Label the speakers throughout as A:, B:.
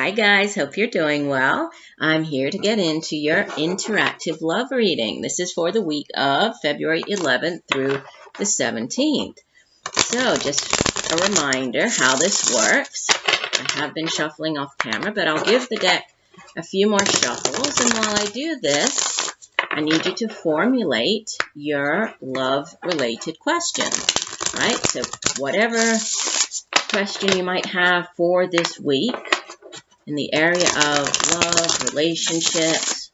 A: Hi guys, hope you're doing well. I'm here to get into your interactive love reading. This is for the week of February 11th through the 17th. So just a reminder how this works. I have been shuffling off camera, but I'll give the deck a few more shuffles. And while I do this, I need you to formulate your love-related question, right? So whatever question you might have for this week, in the area of love, relationships,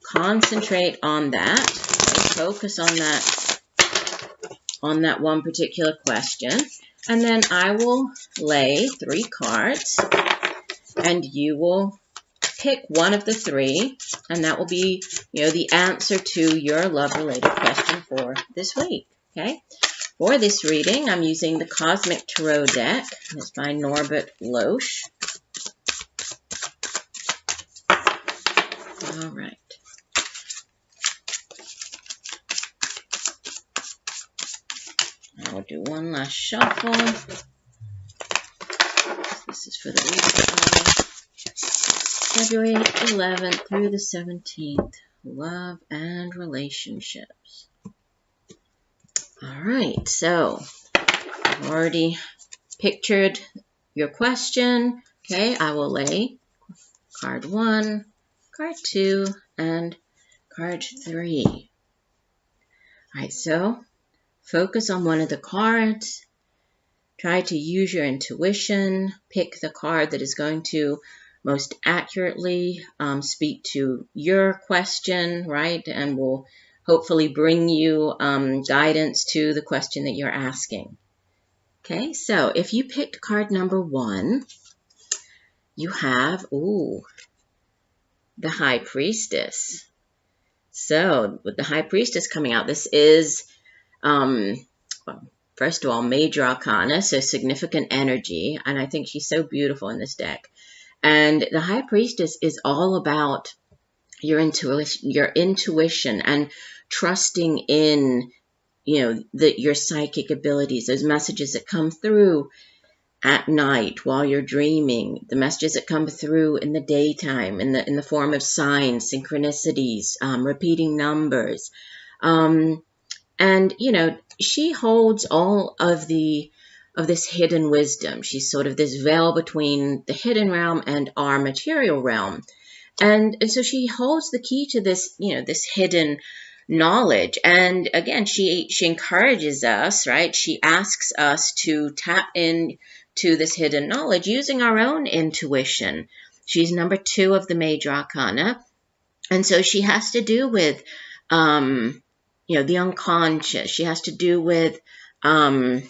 A: concentrate on that. Okay? Focus on that one particular question. And then I will lay 3 cards, and you will pick one of the 3, and that will be, the answer to your love-related question for this week. Okay? For this reading, I'm using the Cosmic Tarot deck. It's by Norbert Loesch. All right. I'll do one last shuffle. This is for the week of February 11th through the 17th. Love and relationships. All right, so I've already pictured your question. Okay, I will lay card 1, card 2, and card 3. All right, so focus on one of the cards. Try to use your intuition. Pick the card that is going to most accurately speak to your question, right? And will hopefully bring you guidance to the question that you're asking. Okay, so if you picked card number 1, you have, the High Priestess. So with the High Priestess coming out, this is, well, first of all, Major Arcana, so significant energy, and I think she's so beautiful in this deck. And the High Priestess is all about your intuition and trusting in, your psychic abilities, those messages that come through at night while you're dreaming, the messages that come through in the daytime in the form of signs, synchronicities, repeating numbers. And, she holds all of this hidden wisdom. She's sort of this veil between the hidden realm and our material realm. And so she holds the key to this, this hidden knowledge. And again, she encourages us, right? She asks us to tap into this hidden knowledge using our own intuition. She's number 2 of the Major Arcana. And so she has to do with, the unconscious. She has to do with, again,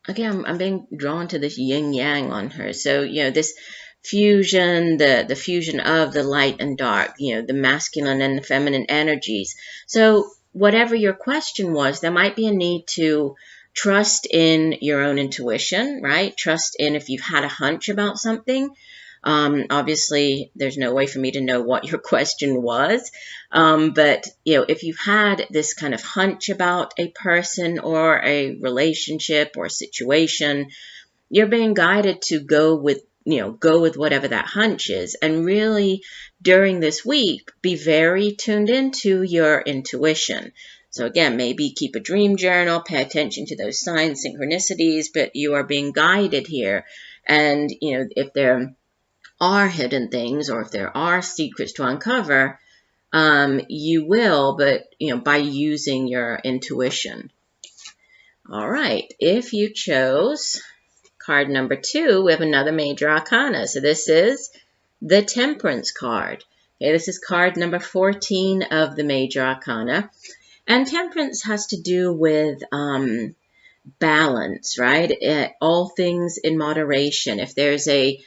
A: I'm being drawn to this yin-yang on her. So, this fusion, the fusion of the light and dark, the masculine and the feminine energies. So whatever your question was, there might be a need to trust in your own intuition, right? Trust in if you've had a hunch about something. Obviously, there's no way for me to know what your question was. But, if you've had this kind of hunch about a person or a relationship or a situation, you're being guided to go with whatever that hunch is. And really, during this week, be very tuned into your intuition. So again, maybe keep a dream journal, pay attention to those signs, synchronicities, but you are being guided here. And, if there are hidden things or if there are secrets to uncover, you will, but, by using your intuition. All right, if you chose card number 2, we have another Major Arcana. So this is the Temperance card. Okay, this is card number 14 of the Major Arcana. And Temperance has to do with balance, right? All things in moderation. If there's a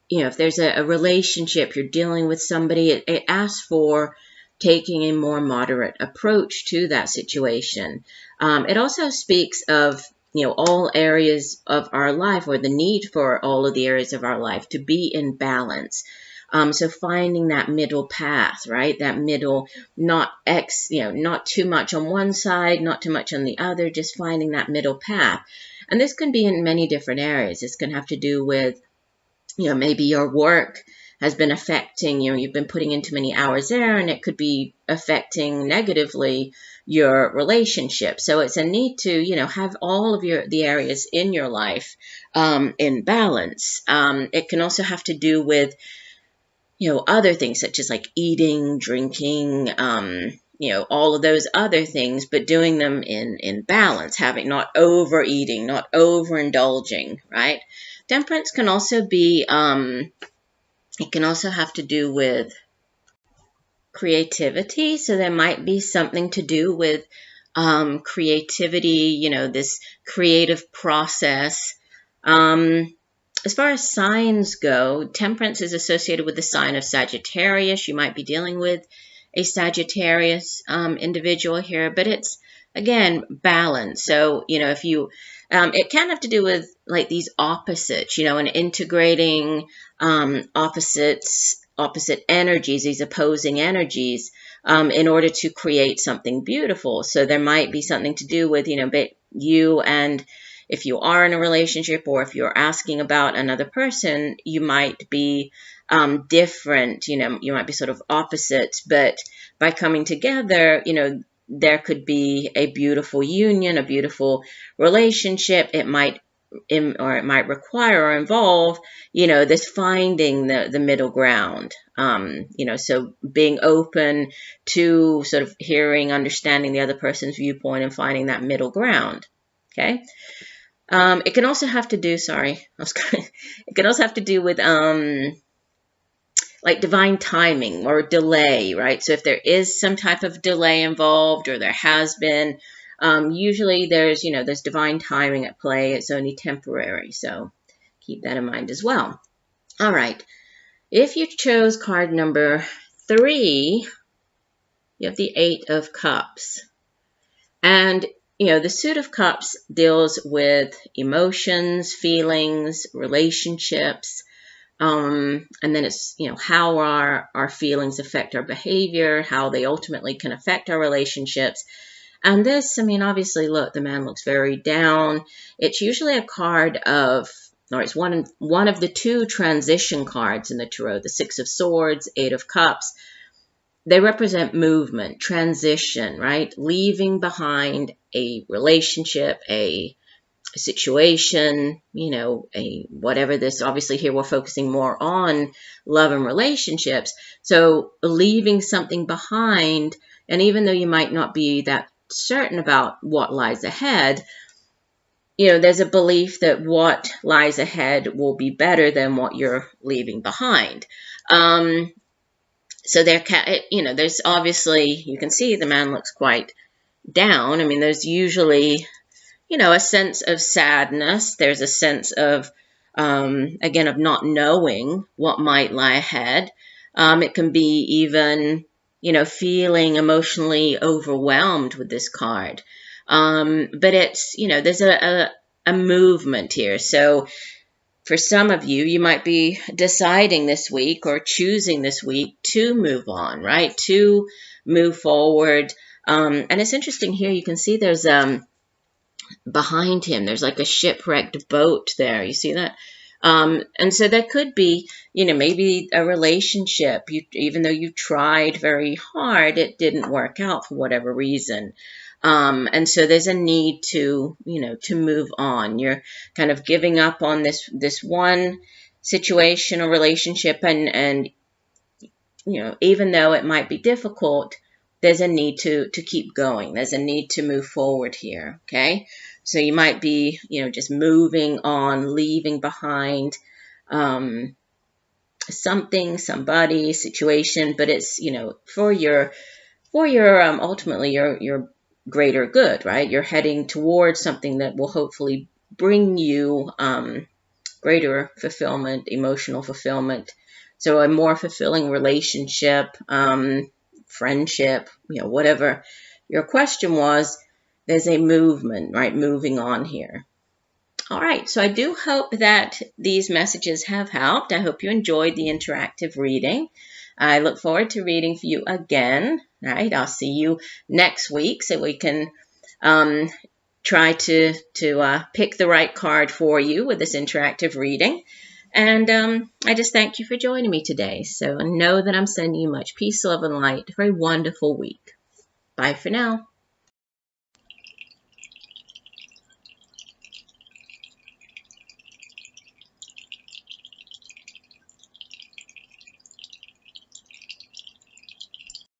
A: if there's a relationship, you're dealing with somebody, it asks for taking a more moderate approach to that situation. It also speaks of, all areas of our life, or the need for all of the areas of our life to be in balance. So finding that middle path, right? That middle, not too much on one side, not too much on the other, just finding that middle path. And this can be in many different areas. This can have to do with, maybe your work has been affecting, you've been putting in too many hours there, and it could be affecting negatively your relationship. So it's a need to, have all of the areas in your life in balance. It can also have to do with, other things such as like eating, drinking, all of those other things, but doing them in balance, not overeating, not overindulging, right? Temperance can also be, it can also have to do with creativity. So there might be something to do with creativity, this creative process. As far as signs go, temperance is associated with the sign of Sagittarius. You might be dealing with a Sagittarius individual here, but it's, again, balance. So, if you, it can have to do with like these opposites, and integrating opposite energies, these opposing energies, in order to create something beautiful. So there might be something to do with, you and if you are in a relationship, or if you're asking about another person, you might be different, you might be sort of opposites, but by coming together, there could be a beautiful union, a beautiful relationship. It might require or involve, this finding the middle ground. So being open to sort of hearing, understanding the other person's viewpoint and finding that middle ground. Okay. It can also have to do, it can also have to do with, like divine timing or delay, right? So if there is some type of delay involved, or there has been, usually there's divine timing at play. It's only temporary. So keep that in mind as well. All right. If you chose card number 3, you have the 8 of Cups. And, the Suit of Cups deals with emotions, feelings, relationships. And then it's, how our feelings affect our behavior, how they ultimately can affect our relationships. And this, obviously, look, the man looks very down. It's usually a card of, or it's one of the 2 transition cards in the tarot, the 6 of Swords, 8 of Cups. They represent movement, transition, right? Leaving behind a relationship, a situation, whatever this, obviously here we're focusing more on love and relationships. So leaving something behind, and even though you might not be that certain about what lies ahead, there's a belief that what lies ahead will be better than what you're leaving behind. So there's obviously, you can see the man looks quite down. There's usually, a sense of sadness. There's a sense of, again, of not knowing what might lie ahead. It can be even, feeling emotionally overwhelmed with this card. But it's, there's a movement here. So for some of you, you might be deciding this week or choosing this week to move on, right? To move forward. And it's interesting here, you can see there's behind him, there's like a shipwrecked boat there. You see that? And so that could be, maybe a relationship. Even though you tried very hard, it didn't work out for whatever reason. And so there's a need to, to move on. You're kind of giving up on this one situation or relationship, and even though it might be difficult, there's a need to keep going. There's a need to move forward here, okay? So you might be, just moving on, leaving behind something, somebody, situation, but it's, for your ultimately your greater good, right? You're heading towards something that will hopefully bring you greater fulfillment, emotional fulfillment. So a more fulfilling relationship, friendship, whatever your question was, there's a movement, right? Moving on here. All right, so I do hope that these messages have helped. I hope you enjoyed the interactive reading. I look forward to reading for you again. All right, I'll see you next week so we can try to pick the right card for you with this interactive reading. And I just thank you for joining me today. So know that I'm sending you much peace, love, and light. A very wonderful week. Bye for now.